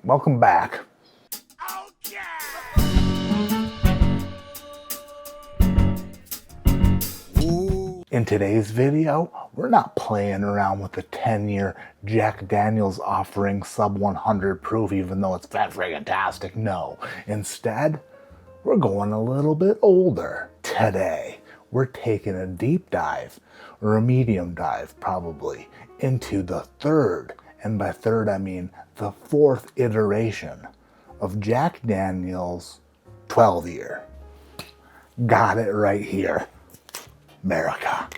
welcome back. In today's video, we're not playing around with the 10-year Jack Daniel's offering sub 100 proof, even though it's fantastic. No, instead, we're going a little bit older. Today, we're taking a deep dive, or a medium dive probably, into the third, and by third I mean the fourth iteration of Jack Daniel's 12-year. Got it right here. America.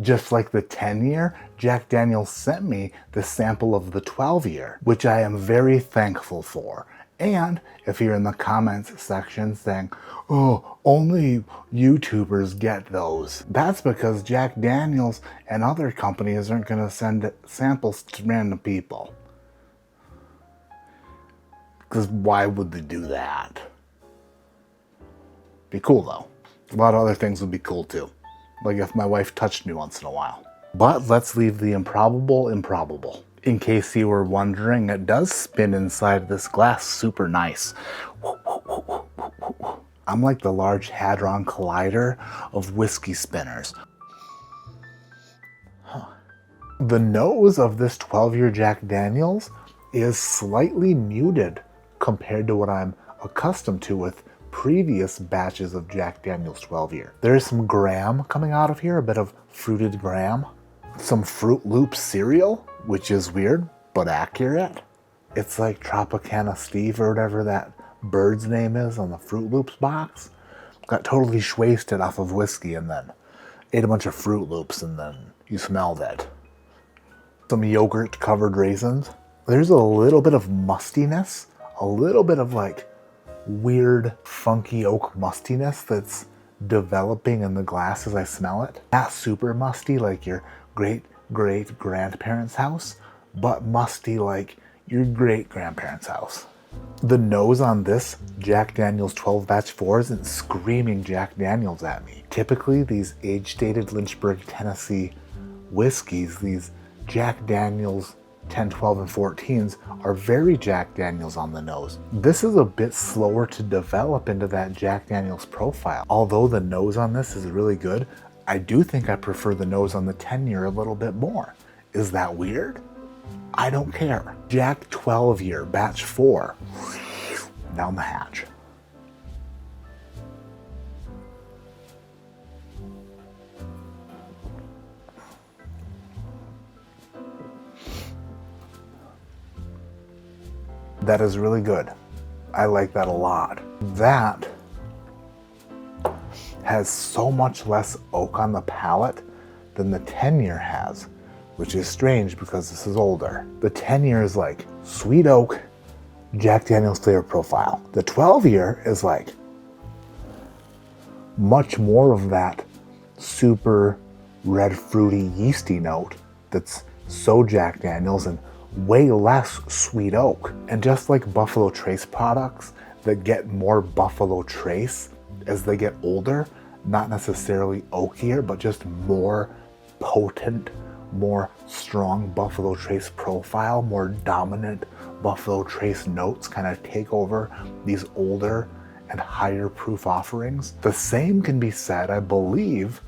Just like the 10-year, Jack Daniel's sent me the sample of the 12-year, which I am very thankful for. And if you're in the comments section saying, oh, only YouTubers get those, that's because Jack Daniel's and other companies aren't going to send samples to random people. Because why would they do that? Be cool though. A lot of other things would be cool too. Like if my wife touched me once in a while. But let's leave the improbable improbable. In case you were wondering, it does spin inside this glass super nice. I'm like the Large Hadron Collider of whiskey spinners. The nose of this 12-year Jack Daniel's is slightly muted compared to what I'm accustomed to with previous batches of Jack Daniel's 12-year. There's some graham coming out of here, a bit of fruited graham. Some Fruit Loops cereal, which is weird, but accurate. It's like Tropicana Steve or whatever that bird's name is on the Fruit Loops box. Got totally wasted off of whiskey and then ate a bunch of Fruit Loops and then you smelled it. Some yogurt covered raisins. There's a little bit of mustiness, a little bit of like weird funky oak mustiness that's developing in the glass as I smell it. Not super musty like your great grandparents' house, but musty like your great grandparents' house. The nose on this Jack Daniel's 12 batch 4 isn't screaming Jack Daniel's at me. Typically these age-dated Lynchburg, Tennessee whiskeys, these Jack Daniel's 10, 12, and 14s are very Jack Daniel's on the nose. This is a bit slower to develop into that Jack Daniel's profile. Although the nose on this is really good, I do think I prefer the nose on the 10-year a little bit more. Is that weird? I don't care. Jack 12-year batch 4, down the hatch. That is really good. I like that a lot. That has so much less oak on the palate than the 10-year has, which is strange because this is older. The 10-year is like sweet oak, Jack Daniel's flavor profile. The 12-year is like much more of that super red fruity yeasty note that's so Jack Daniel's and way less sweet oak. And just like Buffalo Trace products that get more Buffalo Trace as they get older, not necessarily oakier, but just more potent, more strong Buffalo Trace profile, more dominant Buffalo Trace notes kind of take over these older and higher proof offerings. The same can be said, I believe,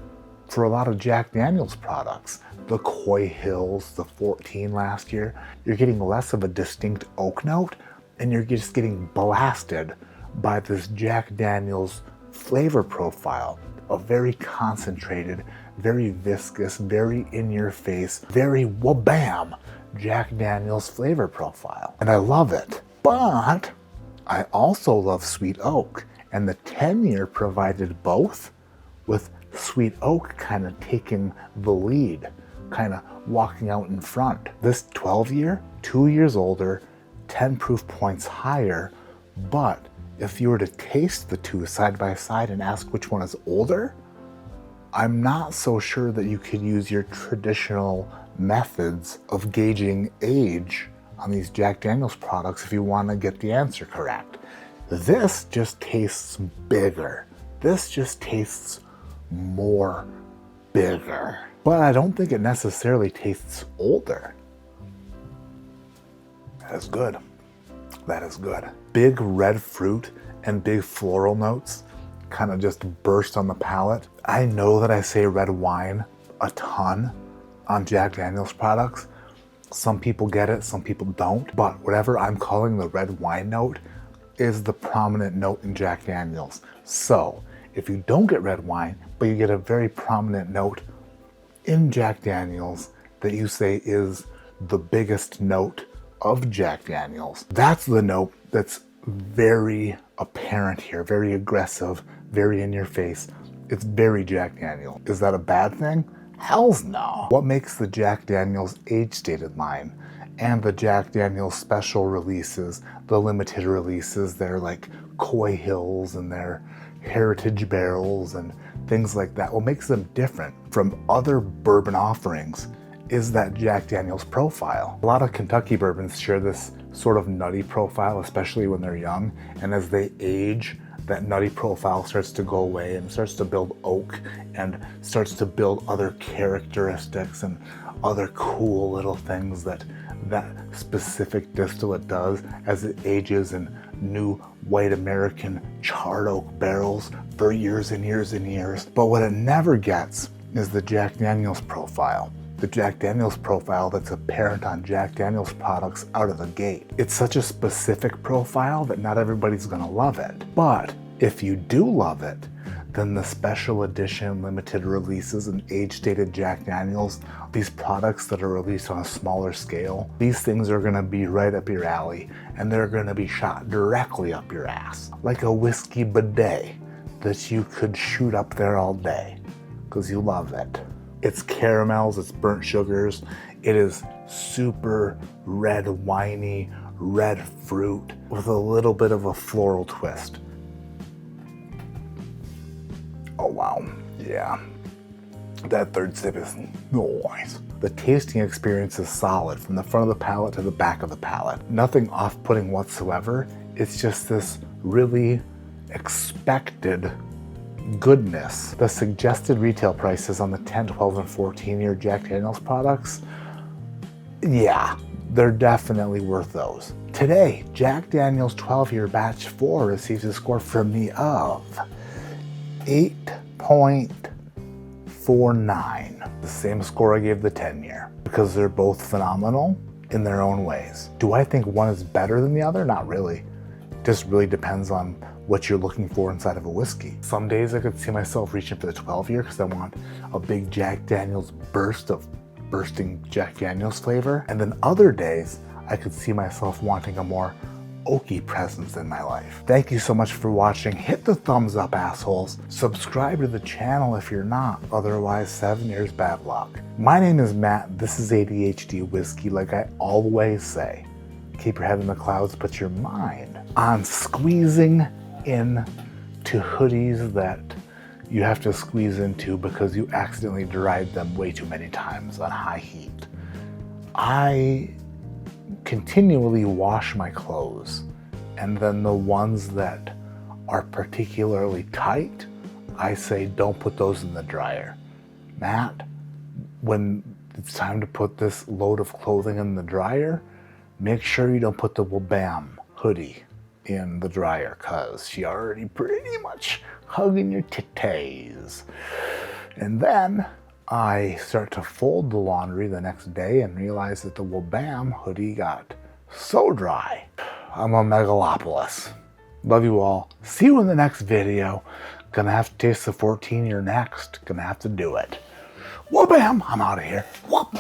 for a lot of Jack Daniel's products. The Coy Hills, the 14 last year, you're getting less of a distinct oak note and you're just getting blasted by this Jack Daniel's flavor profile, a very concentrated, very viscous, very in-your-face, very wabam Jack Daniel's flavor profile. And I love it. But I also love sweet oak, and the 10-year provided both, with sweet oak kind of taking the lead, kind of walking out in front. This 12-year, 2 years older, 10 proof points higher, but if you were to taste the two side by side and ask which one is older, I'm not so sure that you could use your traditional methods of gauging age on these Jack Daniel's products if you want to get the answer correct. This just tastes bigger. This just tastes more bigger. but I don't think it necessarily tastes older. That is good. That is good. Big red fruit and big floral notes kind of just burst on the palate. I know that I say red wine a ton on Jack Daniel's products. Some people get it, some people don't, but whatever I'm calling the red wine note is the prominent note in Jack Daniel's. So if you don't get red wine, but you get a very prominent note in Jack Daniel's that you say is the biggest note of Jack Daniel's, that's the note that's very apparent here, very aggressive, very in your face. It's very Jack Daniel. Is that a bad thing? Hells no. What makes the Jack Daniel's age-stated line and the Jack Daniel's special releases, the limited releases, they're like Coy Hills and their heritage barrels and things like that, what makes them different from other bourbon offerings is that Jack Daniel's profile. A lot of Kentucky bourbons share this sort of nutty profile, especially when they're young, and as they age, that nutty profile starts to go away and starts to build oak and starts to build other characteristics and other cool little things that that specific distillate does as it ages in new white American charred oak barrels for years and years and years. But what it never gets is the Jack Daniel's profile. The Jack Daniel's profile that's apparent on Jack Daniel's products out of the gate. It's such a specific profile that not everybody's gonna love it. But if you do love it, then the special edition limited releases and age-stated Jack Daniel's, these products that are released on a smaller scale, these things are gonna be right up your alley and they're gonna be shot directly up your ass. Like a whiskey bidet that you could shoot up there all day because you love it. It's caramels, it's burnt sugars, it is super red winey, red fruit with a little bit of a floral twist. Oh wow, yeah. That third sip is nice. The tasting experience is solid from the front of the palate to the back of the palate. Nothing off-putting whatsoever. It's just this really expected goodness. The suggested retail prices on the 10, 12, and 14-year Jack Daniel's products, yeah, they're definitely worth those. Today, Jack Daniel's 12-year batch 4 receives a score from me of 8.49. The same score I gave the 10-year, because they're both phenomenal in their own ways. Do I think one is better than the other? Not really. It just really depends on what you're looking for inside of a whiskey. Some days I could see myself reaching for the 12-year because I want a big Jack Daniel's burst of bursting Jack Daniel's flavor. And then other days I could see myself wanting a more oaky presence in my life. Thank you so much for watching. Hit the thumbs up, assholes. Subscribe to the channel if you're not. Otherwise, 7 years bad luck. My name is Matt. This is ADHD Whiskey. Like I always say, keep your head in the clouds, put your mind on squeezing into hoodies that you have to squeeze into because you accidentally dried them way too many times on high heat. I continually wash my clothes, and then the ones that are particularly tight, I say don't put those in the dryer. Matt, when it's time to put this load of clothing in the dryer, make sure you don't put the Wabam hoodie in the dryer because she already pretty much hugging your titties. And then I start to fold the laundry the next day and realize that the Wabam hoodie got so dry. I'm a megalopolis. Love you all. See you in the next video. Gonna have to taste the 14-year next. Gonna have to do it. Wabam! I'm out of here. Whoop!